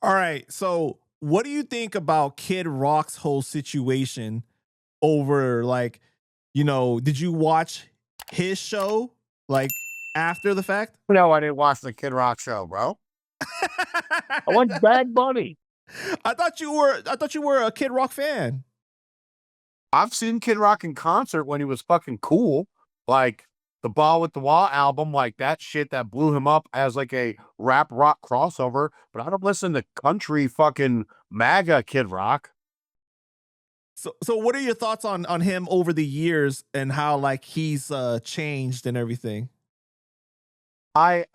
All right. So, what do you think about Kid Rock's whole situation over like, did you watch his show like after the fact? No, I didn't watch the Kid Rock show, bro. I watched Bad Bunny. I thought you were a Kid Rock fan. I've seen Kid Rock in concert when he was fucking cool. Like the Ball with the Wall album, like that shit that blew him up as like a rap rock crossover. But I don't listen to country fucking MAGA Kid Rock. So what are your thoughts on him over the years and how like he's changed and everything? I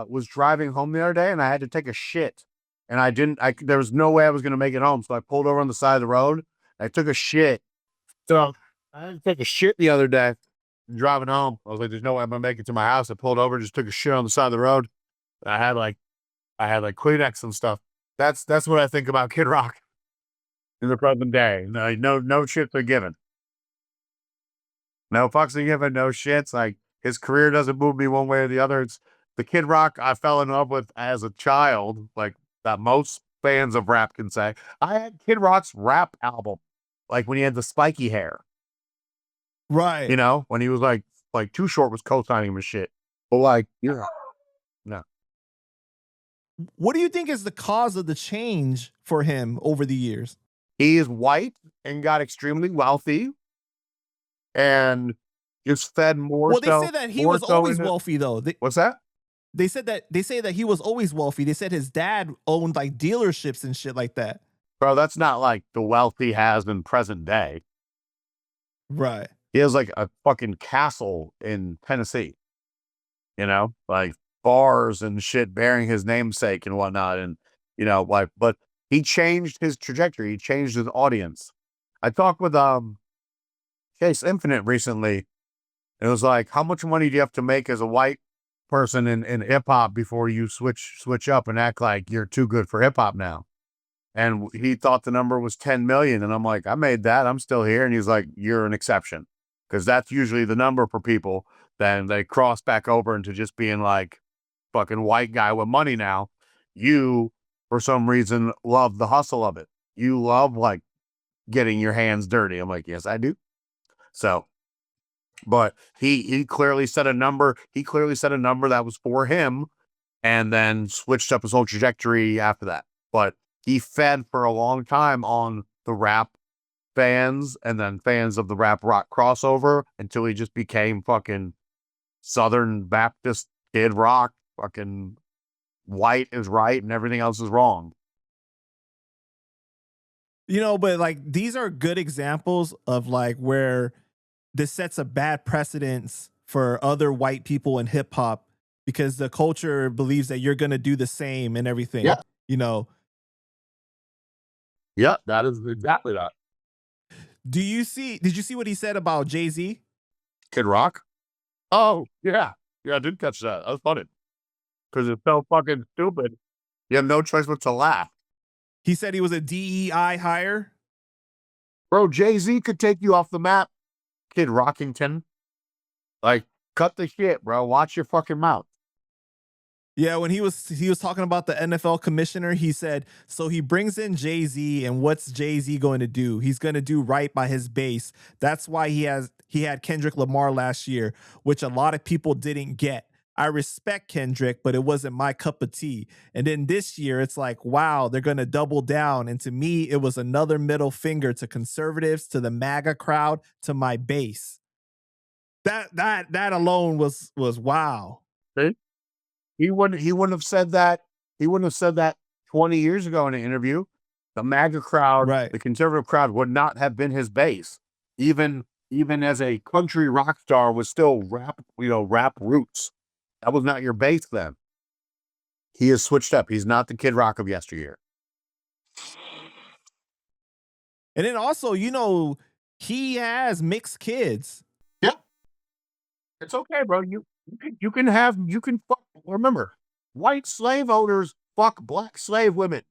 was driving home the other day and I had to take a shit. And there was no way I was gonna make it home. So I pulled over on the side of the road. I took a shit. So I had to take a shit the other day. Driving home, I was like, "There's no way I'm gonna make it to my house." I pulled over, just took a shit on the side of the road. I had like Kleenex and stuff. That's what I think about Kid Rock in the present day. No shits are given. No fucks are given. No shits. Like his career doesn't move me one way or the other. It's the Kid Rock I fell in love with as a child, like that most fans of rap can say. I had Kid Rock's rap album, like when he had the spiky hair. Right. When he was like Too Short was co-signing him and shit. But like, no. What do you think is the cause of the change for him over the years? He is white and got extremely wealthy and just fed more. Well, they say that he was always wealthy though. What's that? They say that he was always wealthy. They said his dad owned like dealerships and shit like that. Bro, that's not like the wealth he has in present day. Right. He has like a fucking castle in Tennessee, like bars and shit bearing his namesake and whatnot. And, but he changed his trajectory. He changed his audience. I talked with Chase Infinite recently. It was like, how much money do you have to make as a white person in hip hop before you switch up and act like you're too good for hip hop now? And he thought the number was 10 million. And I'm like, I made that. I'm still here. And he's like, you're an exception. Because that's usually the number for people. Then they cross back over into just being like fucking white guy with money now. You, for some reason, love the hustle of it. You love like getting your hands dirty. I'm like, yes, I do. So, but he clearly set a number. He clearly set a number that was for him and then switched up his whole trajectory after that. But he fed for a long time on the rap fans and then fans of the rap rock crossover until he just became fucking Southern Baptist Kid Rock, fucking white is right and everything else is wrong. But like these are good examples of like where this sets a bad precedence for other white people in hip hop because the culture believes that you're going to do the same and everything. Yeah. Yeah, that is exactly that. Did you see what he said about Jay-Z? Kid Rock? Oh, yeah. Yeah, I did catch that. That was funny. Because it's so fucking stupid. You have no choice but to laugh. He said he was a DEI hire. Bro, Jay-Z could take you off the map, Kid Rockington. Like, cut the shit, bro. Watch your fucking mouth. Yeah, when he was talking about the NFL commissioner, he said, so he brings in Jay-Z, and what's Jay-Z going to do? He's going to do right by his base. That's why he had Kendrick Lamar last year, which a lot of people didn't get. I respect Kendrick, but it wasn't my cup of tea. And then this year, it's like, wow, they're going to double down. And to me, it was another middle finger to conservatives, to the MAGA crowd, to my base. That alone was wow. See? He wouldn't have said that. He wouldn't have said that 20 years ago in an interview. The MAGA crowd, right, the conservative crowd would not have been his base. Even as a country rock star was still rap roots. That was not your base then. He has switched up. He's not the Kid Rock of yesteryear. And then also, he has mixed kids. Yeah. It's okay, bro. You can fuck. Remember, white slave owners fuck black slave women.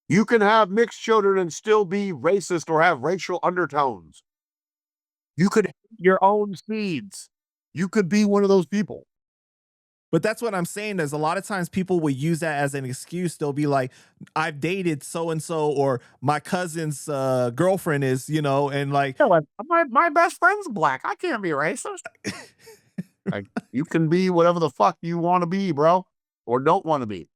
You can have mixed children and still be racist or have racial undertones. You could hate your own seeds. You could be one of those people. But that's what I'm saying is a lot of times people will use that as an excuse. They'll be like, I've dated so and so, or my cousin's girlfriend is, and like, Yeah, like, my best friend's black. I can't be racist. Like, you can be whatever the fuck you want to be, bro, or don't want to be.